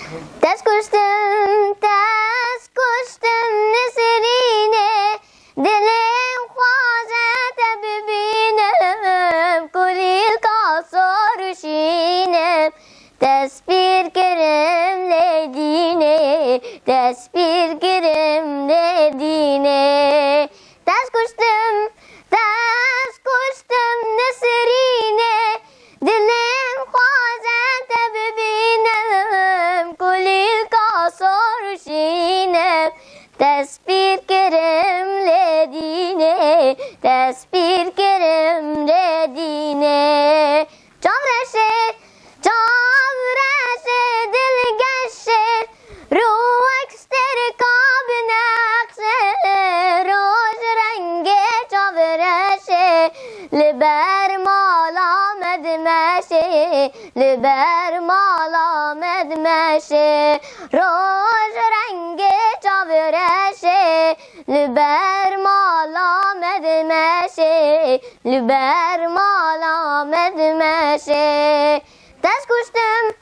دست کشتم نسرینه دلم خوازت ببینم کلی کاسار شینم دست پیر کرم لدینه دست پیر کرم لدینه دست کشتم نسرینه دلم خوازت ببینم کلی کاسار شینم دست پیر کرم لدینه دست پیر کرم لدینه چاورشه دلگشه رو اکستر کاب نقشه روز رنگ چاورشه لبر مال آمد مشه لبر مال آمد مشه روز رنگ چاورشه لبر مال آمد مشه لبر مال آمد مشه دست کشتم